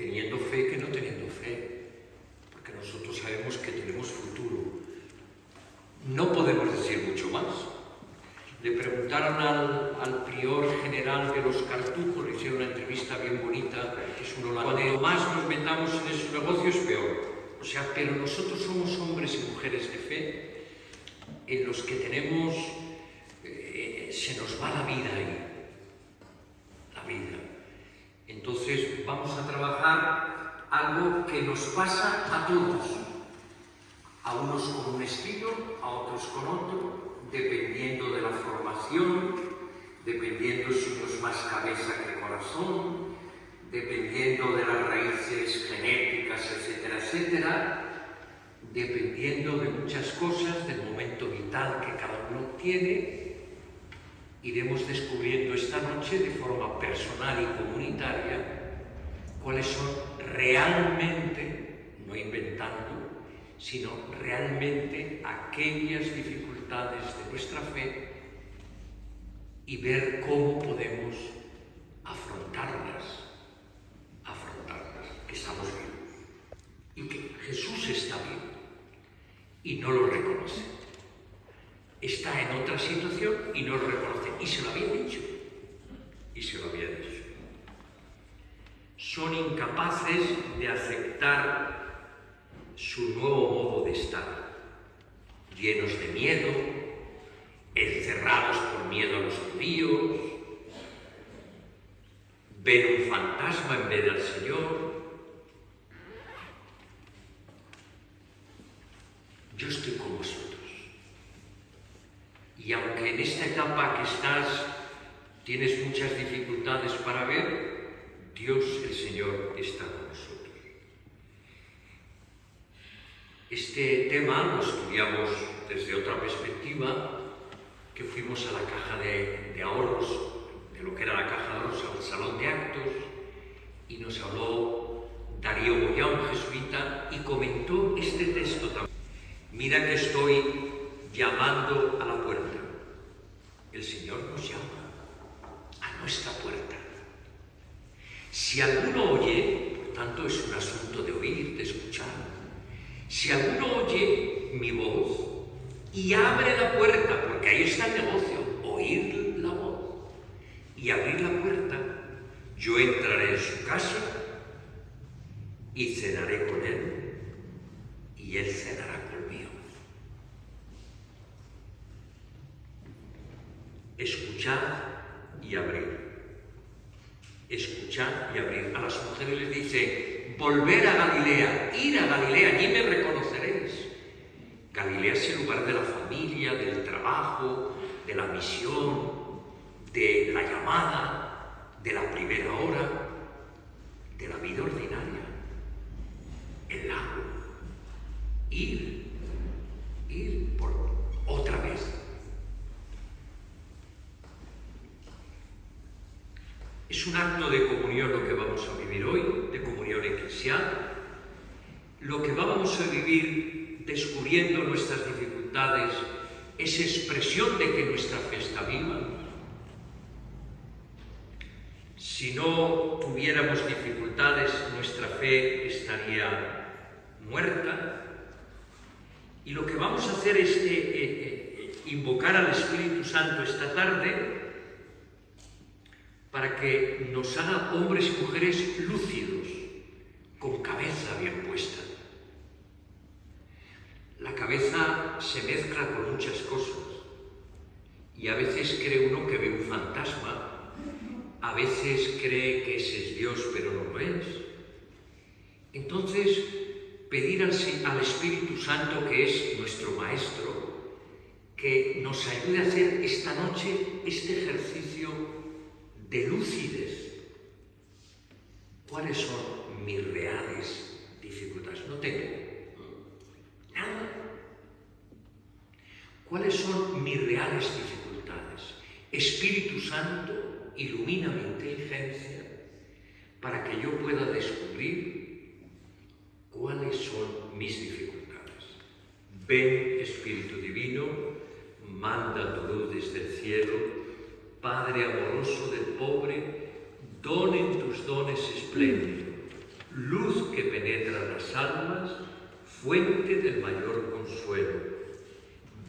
teniendo fe que no teniendo fe, porque nosotros sabemos que tenemos futuro. No podemos decir mucho más. Le preguntaron al prior general de los Cartujos, le hicieron una entrevista bien bonita, que es un holandés. Cuanto más nos metamos en esos negocios, peor. O sea, pero nosotros somos hombres y mujeres de fe, en los que tenemos, se nos va la vida ahí, la vida. Entonces vamos a trabajar algo que nos pasa a todos, a unos con un estilo, a otros con otro, dependiendo de la formación, dependiendo si uno es más cabeza que corazón, dependiendo de las raíces genéticas, etcétera, etcétera, dependiendo de muchas cosas, del momento vital que cada uno tiene. Iremos descubriendo esta noche de forma personal y comunitaria cuáles son realmente, no inventando, sino realmente aquellas dificultades de nuestra fe y ver cómo podemos afrontarlas, que estamos vivos y que Jesús está vivo y no lo reconoce. Está en otra situación y no lo reconoce. Y se lo había dicho. Son incapaces de aceptar su nuevo modo de estar, llenos de miedo, encerrados por miedo a los judíos, ven un fantasma en vez del Señor. Yo estoy con vosotros. Y aunque en esta etapa que estás tienes muchas dificultades para ver, Dios, el Señor, está con nosotros. Este tema lo estudiamos desde otra perspectiva, que fuimos a la caja de ahorros, de lo que era la caja de ahorros, al salón de actos, y nos habló Darío Goya, un jesuita, y comentó este texto también. Mira que estoy llamando a la puerta. El Señor nos llama a nuestra puerta. Si alguno oye, por tanto es un asunto de oír, de escuchar. Si alguno oye mi voz y abre la puerta, porque ahí está el negocio, oír la voz y abrir la puerta, yo entraré en su casa y cenaré con él y él cenará conmigo. Escuchad y abrir. Escuchad y abrir. A las mujeres les dice, volver a Galilea, ir a Galilea, allí me reconoceréis. Galilea es el lugar de la familia, del trabajo, de la misión, de la llamada, de la primera hora, de la vida ordinaria. El lago. Ir por otra vez. Es un acto de comunión lo que vamos a vivir hoy, de comunión eclesial. Lo que vamos a vivir descubriendo nuestras dificultades es expresión de que nuestra fe está viva. Si no tuviéramos dificultades, nuestra fe estaría muerta. Y lo que vamos a hacer es invocar al Espíritu Santo esta tarde para que nos haga hombres y mujeres lúcidos, con cabeza bien puesta. La cabeza se mezcla con muchas cosas y a veces cree uno que ve un fantasma, a veces cree que ese es Dios pero no lo es. Entonces, pedir al Espíritu Santo, que es nuestro Maestro, que nos ayude a hacer esta noche este ejercicio de lucidez. ¿Cuáles son mis reales dificultades? No tengo nada. ¿Cuáles son mis reales dificultades? Espíritu Santo, ilumina mi inteligencia para que yo pueda descubrir cuáles son mis dificultades. Ven, Espíritu Divino, manda tu luz desde el cielo. Padre amoroso del pobre, don en tus dones espléndido, luz que penetra las almas, fuente del mayor consuelo.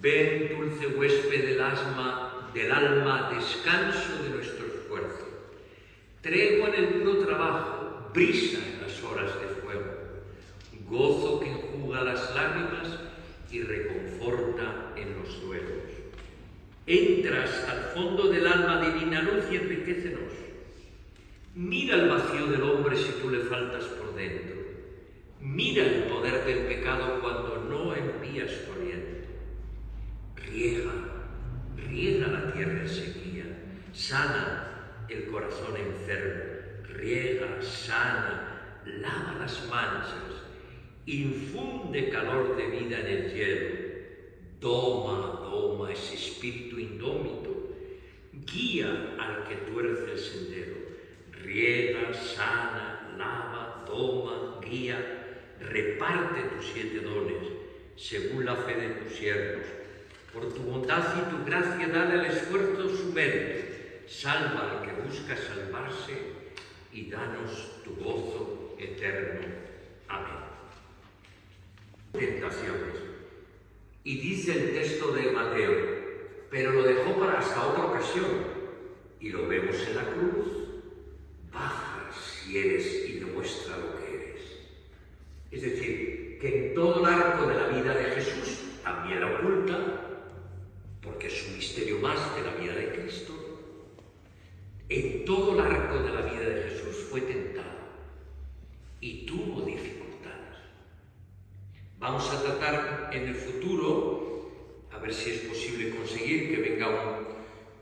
Ven, dulce huésped del alma, descanso de nuestro esfuerzo. Tregua en el duro trabajo, brisa en las horas de fuego. Gozo que enjuga las lágrimas y reconforta en los duelos. Entra hasta el fondo del alma divina luz y enriquecenos. Mira el vacío del hombre si tú le faltas por dentro. Mira el poder del pecado cuando no envías tu aliento. Riega la tierra en sequía, sana el corazón enfermo, riega, sana, lava las manchas, infunde calor de vida en el hielo, doma ese espíritu indómito, guía al que tuerce el sendero, riega, sana, lava, doma, guía, reparte tus 7 dones, según la fe de tus siervos. Por tu bondad y tu gracia dale al esfuerzo su mérito, salva al que busca salvarse y danos tu gozo eterno. Amén. Tentaciones. Y dice el texto de Mateo, pero lo dejó para hasta otra ocasión, y lo vemos en la cruz. Baja si eres y demuestra lo que eres. Es decir, que en todo el arco de la vida de Jesús, también la oculta, porque es un misterio más de la vida de Cristo, en todo el arco de la vida de Jesús fue tentado y tuvo dificultades. Vamos a tratar en el futuro, a ver si es posible conseguir que venga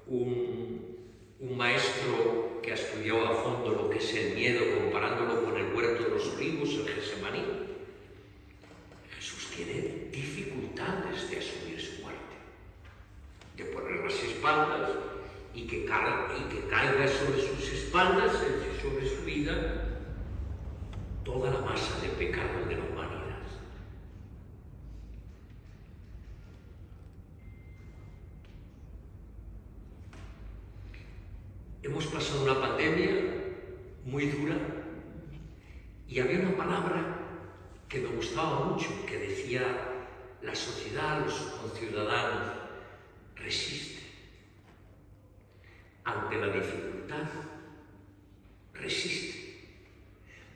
un maestro que ha estudiado a fondo lo que es el miedo, comparándolo con el huerto de los olivos, el Getsemaní. Jesús tiene dificultades de asumir su muerte, de poner las espaldas y que caiga sobre sus espaldas, sobre su vida, toda la masa de pecado de la humanidad. Hemos pasado una pandemia muy dura y había una palabra que me gustaba mucho, que decía la sociedad, los conciudadanos: resiste. Ante la dificultad, resiste.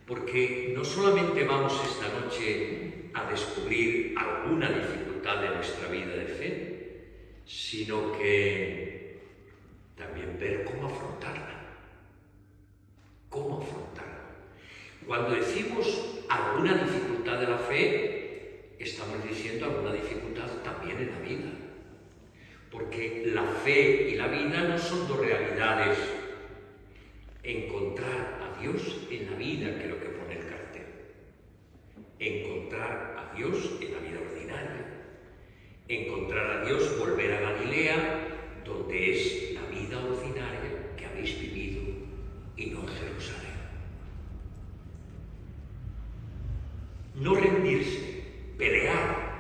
Porque no solamente vamos esta noche a descubrir alguna dificultad de nuestra vida de fe, sino que también ver cómo afrontarla. ¿Cómo afrontarla? Cuando decimos alguna dificultad de la fe, estamos diciendo alguna dificultad también en la vida. Porque la fe y la vida no son dos realidades. Encontrar a Dios en la vida, que es lo que pone el cartel. Encontrar a Dios en la vida ordinaria. Encontrar a Dios, volver a Galilea, donde es la vida ordinaria que habéis vivido, y no en Jerusalén. No rendirse, pelear.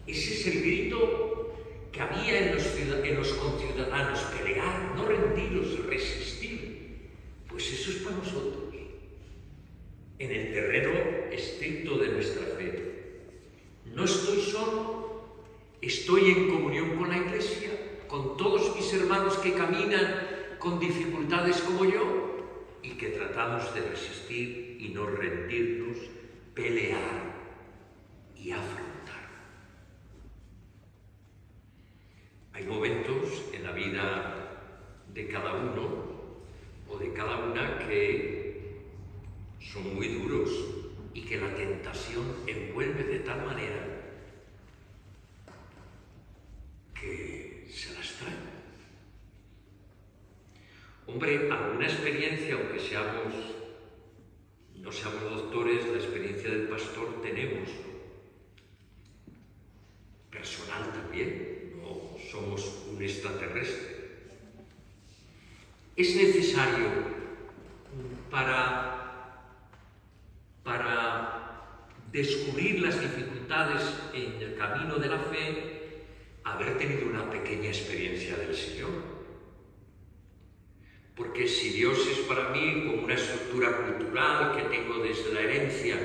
Ese es el grito que había en los conciudadanos: pelear, no rendiros, resistir. Pues eso es para nosotros, en el terreno estricto de nuestra fe. No estoy solo, estoy en comunión con la Iglesia, con todos mis hermanos que caminan con dificultades como yo y que tratamos de resistir y no rendirnos, pelear y afrontar. Hay momentos en la vida de cada uno o de cada una que son muy duros y que la tentación envuelve de tal manera que se las trae. Hombre, alguna experiencia, aunque no seamos doctores, la experiencia del pastor tenemos, personal también, no somos un extraterrestre. Es necesario para descubrir las dificultades en el camino de la fe, haber tenido una pequeña experiencia del Señor. Porque si Dios es para mí como una estructura cultural que tengo desde la herencia,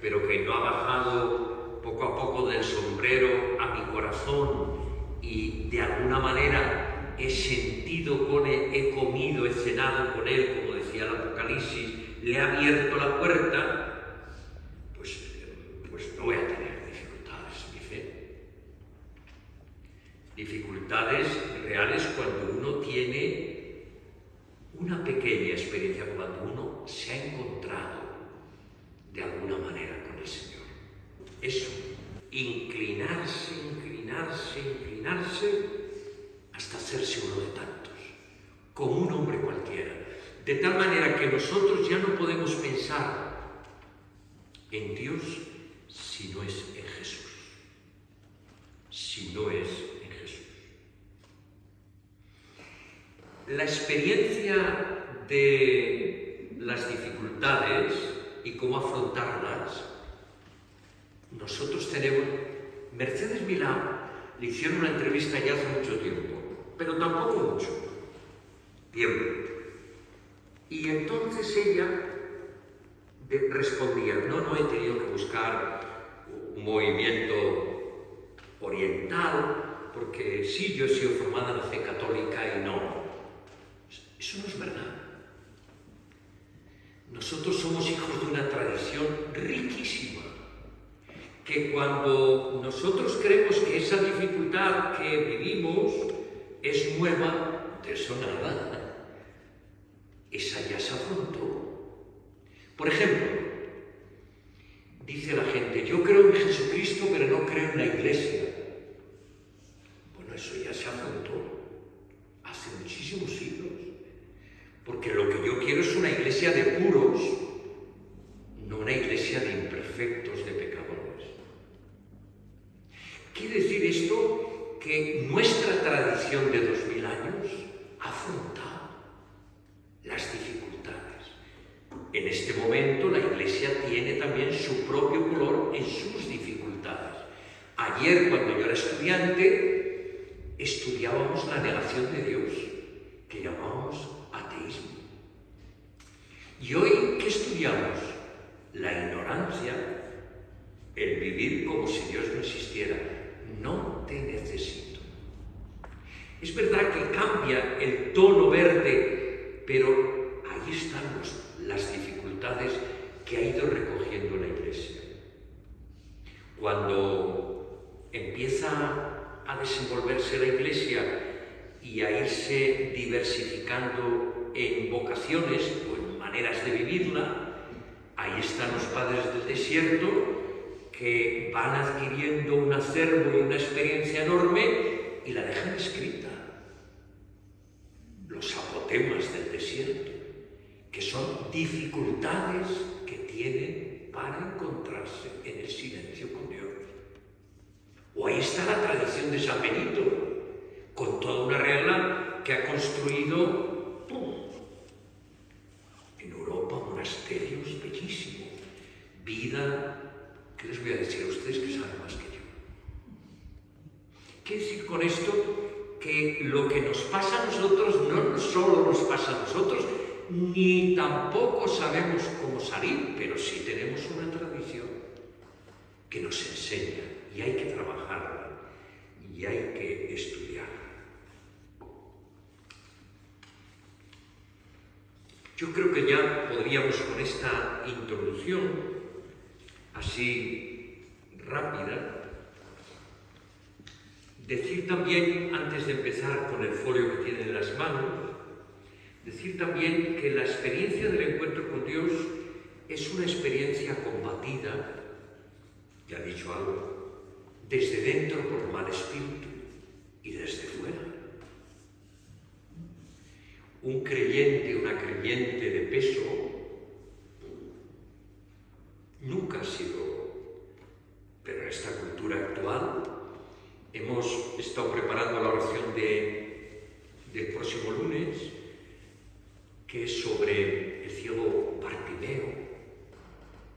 pero que no ha bajado poco a poco del sombrero a mi corazón y de alguna manera he sentido con él, he comido, he cenado con él, como decía el Apocalipsis, le he abierto la puerta, pues no voy a tener dificultades en mi fe. Dificultades reales cuando uno tiene una pequeña experiencia, cuando uno se ha encontrado de alguna manera con el Señor. Eso, inclinarse hasta hacerse uno de tantos, como un hombre cualquiera. De tal manera que nosotros ya no podemos pensar en Dios si no es en Jesús. Si no es en Jesús. La experiencia de las dificultades y cómo afrontarlas, nosotros tenemos... Mercedes Milá le hicieron una entrevista ya hace mucho tiempo, pero tampoco mucho tiempo. Y entonces ella respondía, no he tenido que buscar un movimiento oriental, porque sí, yo he sido formada en la fe católica y no. Eso no es verdad. Nosotros somos hijos de una tradición riquísima, que cuando nosotros creemos que esa dificultad que vivimos es nueva, de eso nada. Esa ya se afrontó. Por ejemplo, dice la gente, yo creo en Jesucristo, pero no creo en la Iglesia. Bueno, eso ya se afrontó hace muchísimos siglos. Porque lo que yo quiero es una iglesia de puros, no una iglesia de imperfectos, de pecadores. Quiere decir esto que nuestra tradición de 2000 años ha afrontado las dificultades. En este momento la iglesia tiene también su propio color en sus dificultades. Ayer, cuando yo era estudiante, estudiábamos la negación de Dios, que llamábamos ateísmo. Y hoy, ¿qué estudiamos? La ignorancia, el vivir como si Dios no existiera. No te necesito. Es verdad que cambia el tono verde, pero ahí están las dificultades que ha ido recogiendo la Iglesia. Cuando empieza a desenvolverse la Iglesia y a irse diversificando en vocaciones o en maneras de vivirla, ahí están los padres del desierto que van adquiriendo un acervo y una experiencia enorme y la dejan escrita. Los apotemas del desierto, que son dificultades que tienen para encontrarse en el silencio con Dios. O ahí está la tradición de San Benito, con toda una regla que ha construido en Europa monasterios bellísimos, vida. ¿Qué les voy a decir a ustedes que saben más que yo? Quiero decir con esto que lo que nos pasa a nosotros no solo nos pasa a nosotros, ni tampoco sabemos cómo salir, pero sí tenemos una tradición que nos enseña y hay que trabajarla y hay que estudiarla. Yo creo que ya podríamos con esta introducción así rápida, decir también, antes de empezar con el folio que tienen en las manos, decir también que la experiencia del encuentro con Dios es una experiencia combatida, ya he dicho algo, desde dentro por mal espíritu y desde fuera. Un creyente, una creyente de peso, nunca ha sido, pero en esta cultura actual hemos estado preparando la oración del próximo lunes, que es sobre el ciego Bartimeo,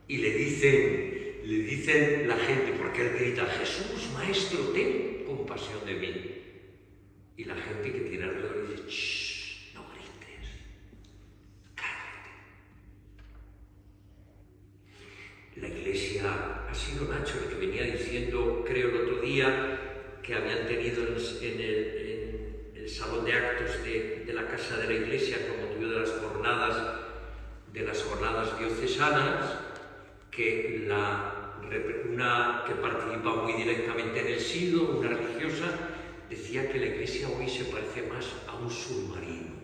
y le dicen la gente, porque él grita, Jesús, Maestro, ten compasión de mí. Y la gente que tiene alrededor dice, shh, no grites, iglesia, ha sido Nacho el que venía diciendo, creo el otro día, que habían tenido en el salón de actos de la casa de la iglesia con motivo de las jornadas diocesanas, que una que participa muy directamente en el sínodo, una religiosa, decía que la iglesia hoy se parece más a un submarino.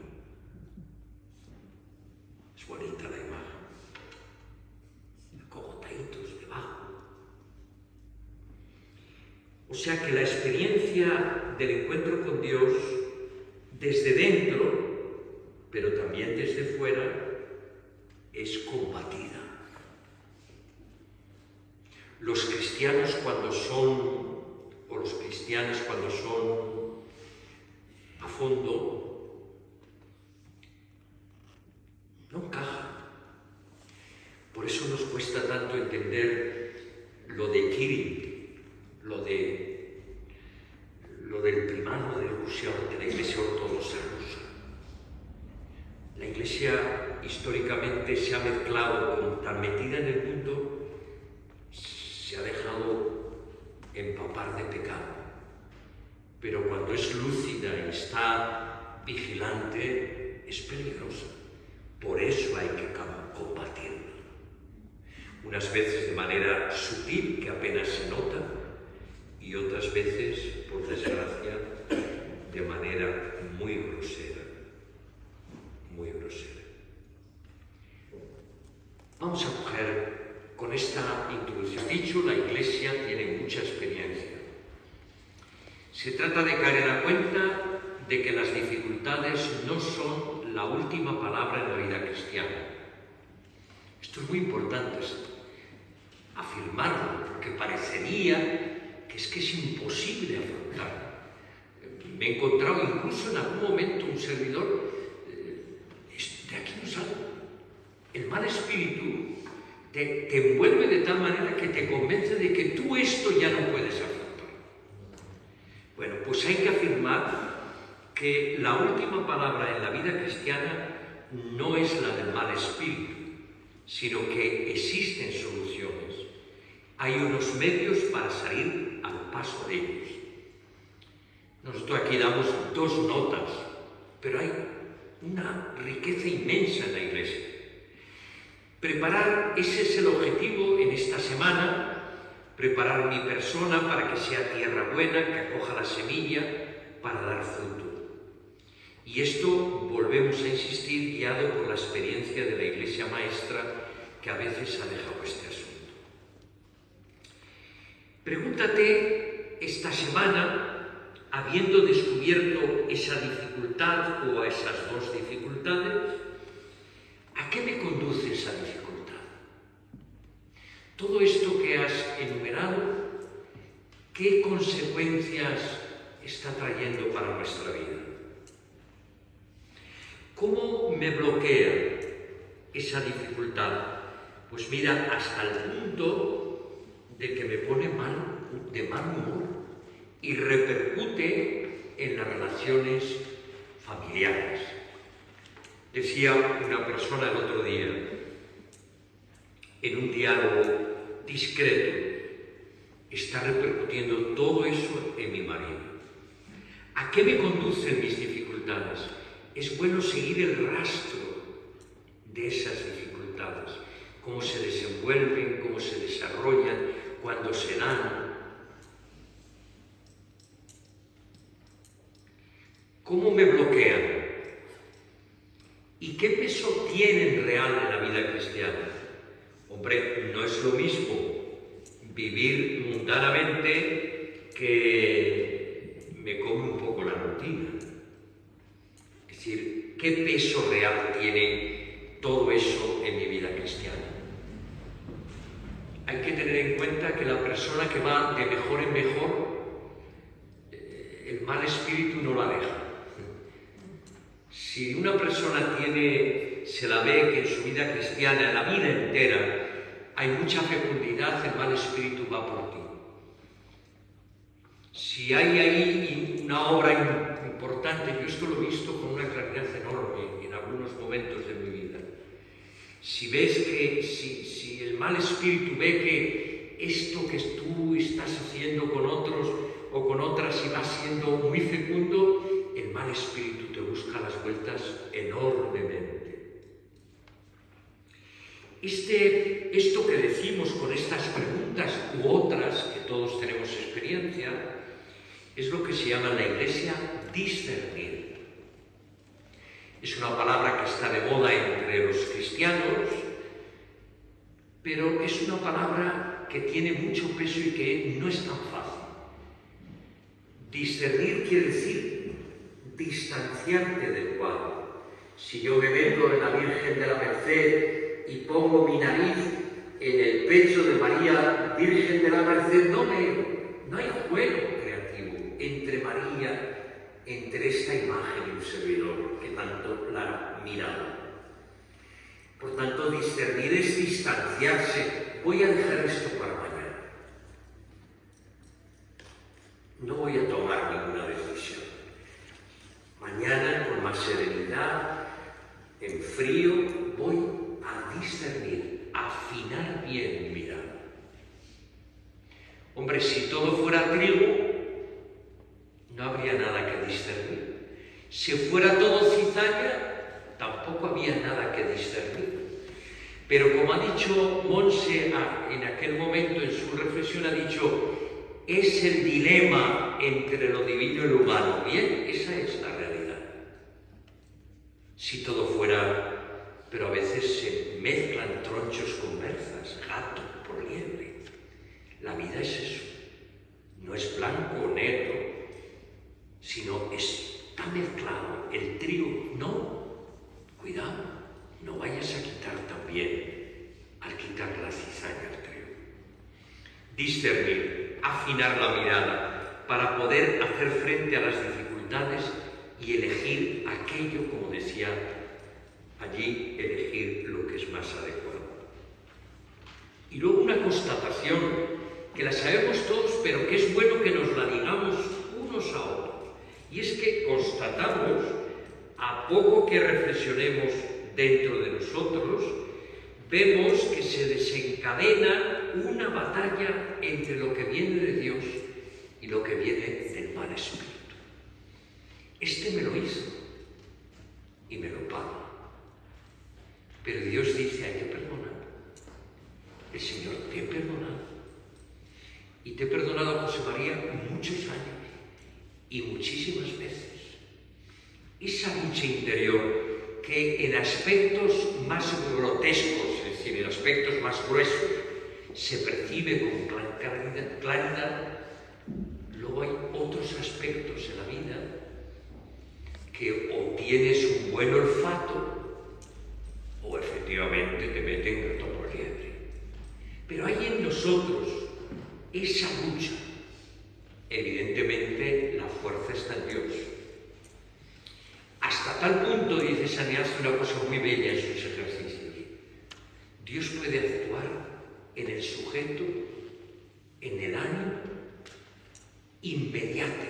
Es bonita la imagen. Cogotaditos debajo. O sea que la experiencia del encuentro con Dios desde dentro, pero también desde fuera, es combatida. Los cristianos cuando son a fondo, no encajan. Por eso nos cuesta tanto entender lo de Kirill, lo del primado de Rusia, de la Iglesia Ortodoxa rusa. La Iglesia históricamente se ha mezclado, tan metida en el mundo, se ha dejado empapar de pecado. Pero cuando es lúcida y está vigilante, es peligrosa. Por eso hay que combatirla. Unas veces de manera sutil, que apenas se nota, y otras veces, por desgracia, de manera muy grosera. Muy grosera. Vamos a coger con esta introducción. Dicho, la Iglesia tiene mucha experiencia. Se trata de caer en la cuenta de que las dificultades no son la última palabra en la vida cristiana. Esto es muy importante, afirmarlo, porque parecería que es imposible afrontarlo. Me he encontrado incluso en algún momento un servidor, de aquí no sale. El mal espíritu te envuelve de tal manera que te convence de que tú esto ya no puedes afrontar. Bueno, pues hay que afirmar que la última palabra en la vida cristiana no es la del mal espíritu, sino que existen soluciones. Hay unos medios para salir al paso de ellos. Nosotros aquí damos 2 notas, pero hay una riqueza inmensa en la Iglesia. Preparar, ese es el objetivo en esta semana, preparar mi persona para que sea tierra buena, que acoja la semilla para dar fruto. Y esto volvemos a insistir, guiado por la experiencia de la Iglesia Maestra, que a veces ha dejado este asunto. Pregúntate esta semana, habiendo descubierto esa dificultad o a esas 2 dificultades, ¿a qué me conduce esa dificultad? Todo esto que has enumerado, ¿qué consecuencias está trayendo para nuestra vida? ¿Cómo me bloquea esa dificultad? Pues mira, hasta el punto de que me pone de mal humor y repercute en las relaciones familiares. Decía una persona el otro día, en un diálogo discreto, está repercutiendo todo eso en mi marido. ¿A qué me conducen mis dificultades? Es bueno seguir el rastro de esas dificultades, cómo se desenvuelven, cómo se desarrollan, cuándo se dan. ¿Cómo me bloquean? ¿Y qué peso tienen real en la vida cristiana? Hombre, no es lo mismo vivir mundanamente que me come un poco la rutina. Es decir, ¿qué peso real tiene todo eso en mi vida cristiana? Hay que tener en cuenta que la persona que va de mejor en mejor, el mal espíritu no la deja. Si una persona se la ve que en su vida cristiana, en la vida entera, hay mucha fecundidad, el mal espíritu va por ti. Si hay ahí una obra importante, yo esto lo he visto con una claridad enorme en algunos momentos de mi vida. si ves que, si el mal espíritu ve que esto que tú estás haciendo con otros o con otras y va siendo muy fecundo, el mal espíritu te busca las vueltas enormemente. Esto que decimos con estas preguntas u otras, que todos tenemos experiencia, es lo que se llama en la Iglesia discernir. Es una palabra que está de moda entre los cristianos, pero es una palabra que tiene mucho peso y que no es tan fácil. Discernir quiere decir distanciarte del cuadro. Si yo me meto en la Virgen de la Merced y pongo mi nariz en el pecho de María, Virgen de la Merced, no hay juego creativo entre María, entre esta imagen y un servidor que tanto la miraba. Por tanto, discernir es distanciarse. Voy a dejar esto para mañana. No voy a tomar ninguna decisión. Mañana, con más serenidad, en frío, voy a discernir, a afinar bien mi mirada. Hombre, si todo fuera trigo, no habría nada que discernir. Si fuera todo cizaña, tampoco había nada que discernir. Pero como ha dicho Monse en aquel momento en su reflexión, ha dicho, es el dilema entre lo divino y lo humano. Bien, esa es la realidad. Si todo fuera... Pero a veces se mezclan tronchos con berzas, gato por liebre. La vida es eso. No es blanco o negro, sino está mezclado. El trigo, no. Cuidado, no vayas a quitar también, al quitar la cizaña al trigo. Discernir, afinar la mirada, para poder hacer frente a las dificultades y elegir aquello, como decía allí, elegir lo que es más adecuado. Y luego una constatación, que la sabemos todos, pero que es bueno que nos la digamos unos a otros. Y es que constatamos, a poco que reflexionemos dentro de nosotros, vemos que se desencadena una batalla entre lo que viene de Dios y lo que viene del mal espíritu. Este me lo hizo y me lo paga. Pero Dios dice, hay que perdonar. El Señor te ha perdonado. Y te he perdonado, José María, muchos años y muchísimas veces. Esa lucha interior que en aspectos más grotescos, es decir, en aspectos más gruesos, se percibe con claridad, luego hay otros aspectos en la vida que o tienes un buen olfato o efectivamente te meten gato por liebre. Pero hay en nosotros esa lucha. Evidentemente la fuerza está en Dios. Hasta tal punto, dice San Ignacio, una cosa muy bella en sus ejercicios. Dios puede actuar en el sujeto, en el ánimo, inmediato,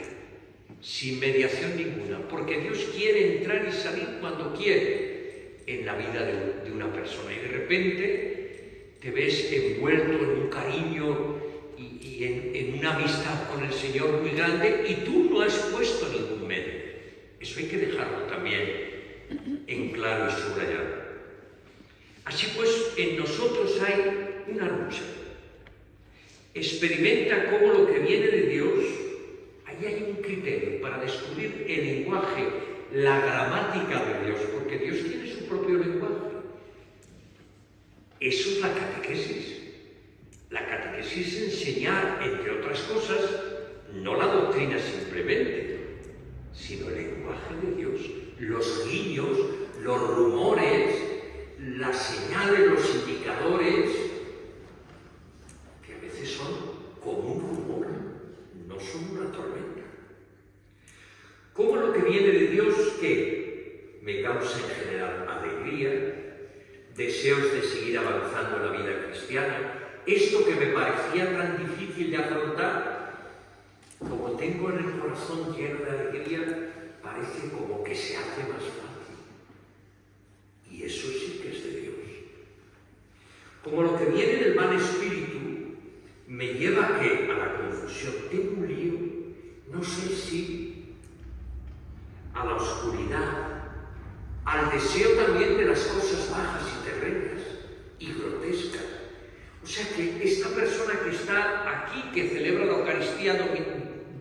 sin mediación ninguna, porque Dios quiere entrar y salir cuando quiere en la vida de una persona. Y de repente te ves envuelto en un cariño y en una amistad con el Señor muy grande y tú no has puesto ningún medio. Eso hay que dejarlo también en claro y subrayado. Así pues, en nosotros hay una lucha. Experimenta cómo lo que viene de Dios, ahí hay un criterio para descubrir el lenguaje, la gramática de Dios, porque Dios tiene su propio lenguaje. Eso es la catequesis. La catequesis es enseñar, entre otras cosas, no la doctrina simplemente, sino el lenguaje de Dios, los guiños, los rumores, las señales, los indicadores, que a veces son como un rumor, no son una tormenta. ¿Cómo lo que viene de Dios, que me causa en general alegría, deseos de seguir avanzando en la vida cristiana? Esto que me parecía tan difícil de afrontar, como tengo en el corazón lleno de alegría, parece como que se hace más fácil. Y eso sí que es de Dios. a la oscuridad, al deseo también de las cosas bajas y terrenas y grotescas. O sea que esta persona que está aquí, que celebra la Eucaristía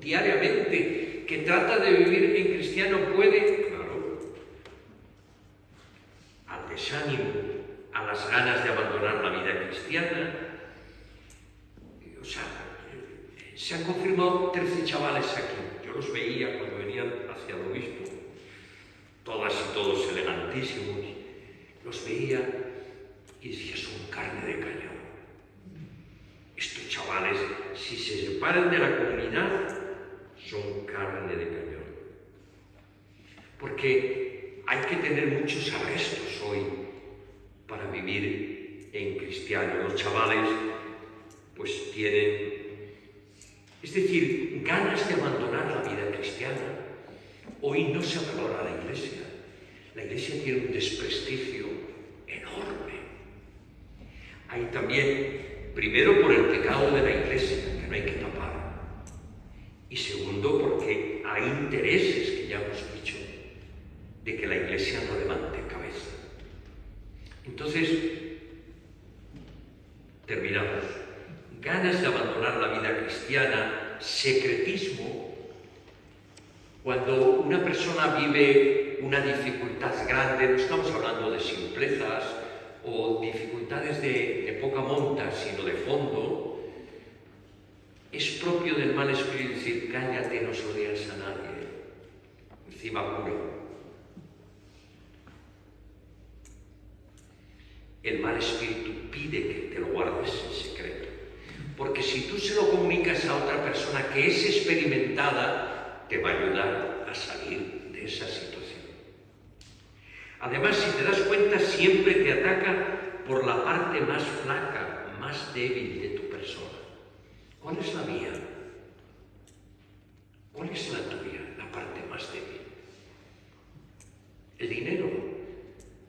diariamente, que trata de vivir en cristiano, puede, claro, al desánimo, a las ganas de abandonar la vida cristiana. O sea, se han confirmado 13 chavales aquí. Yo los veía cuando venían hacia el obispo, todas y todos elegantísimos. Los veía y decía, son carne de cañón. Estos chavales, si se separan de la comunidad, son carne de cañón. Porque hay que tener muchos arrestos hoy para vivir en cristiano. Los chavales pues tienen, es decir, ganas de abandonar la vida cristiana. Hoy no se valora la Iglesia. La Iglesia tiene un desprestigio enorme. Hay también, primero por el pecado de la Iglesia, que no hay que tapar. Y segundo, porque hay intereses, que ya hemos dicho, de que la Iglesia no levante cabeza. Entonces, terminamos. Ganas de abandonar la vida cristiana, secretismo. Cuando una persona vive una dificultad grande, no estamos hablando de simplezas o dificultades de poca monta, sino de fondo, es propio del mal espíritu decir, cállate, no se lo digas a nadie, encima puro. El mal espíritu pide que te lo guardes en secreto, porque si tú se lo comunicas a otra persona que es experimentada, te va a ayudar a salir de esa situación. Además, si te das cuenta, siempre te ataca por la parte más flaca, más débil de tu persona. ¿Cuál es la mía? ¿Cuál es la tuya, la parte más débil? El dinero,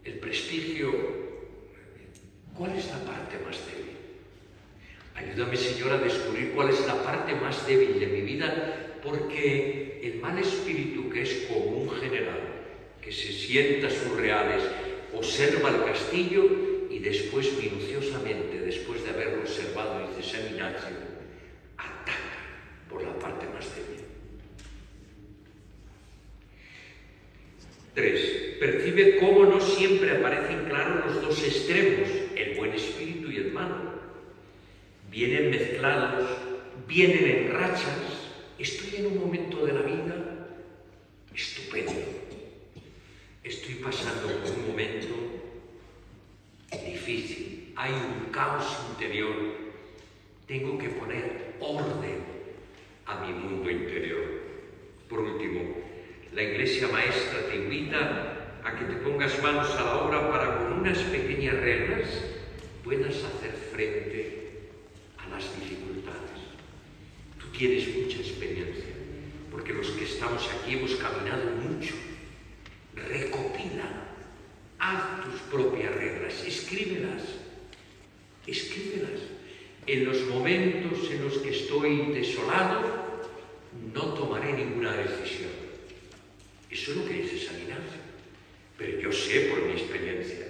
el prestigio. ¿Cuál es la parte más débil? Ayúdame, Señor, a descubrir cuál es la parte más débil de mi vida, porque el mal espíritu, que es como un general que se sienta a sus reales, observa el castillo y después, minuciosamente, después de haberlo observado, dice Seminaccio, ataca por la parte más débil. 3. Percibe cómo no siempre aparecen claros los dos extremos, el buen espíritu y el malo. Vienen mezclados, vienen en rachas. Estoy en un momento de la vida estupendo. Estoy pasando por un momento difícil. Hay un caos interior. Tengo que poner orden a mi mundo interior. Por último, la Iglesia Maestra te invita a que te pongas manos a la obra para, con unas pequeñas reglas, puedas hacer frente a las dificultades. Tú tienes mucha experiencia, porque los que estamos aquí hemos caminado mucho. Recopila, haz tus propias reglas, escríbelas. En los momentos en los que estoy desolado, no tomaré ninguna decisión. Eso es lo que dice San Ignacio. Pero yo sé por mi experiencia.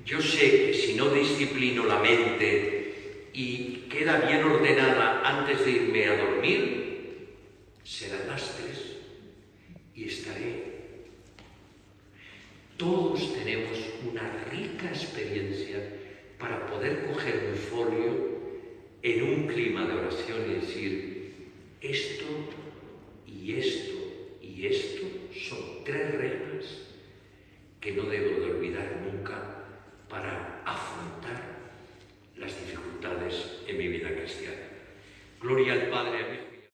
Yo sé que si no disciplino la mente y queda bien ordenada antes de irme a dormir, serán las 3 y estaré. Todos tenemos una rica experiencia para poder coger un folio en un clima de oración y decir, esto y esto y esto son 3 reglas que no debo de olvidar nunca para afrontar las dificultades en mi vida cristiana. Gloria al Padre,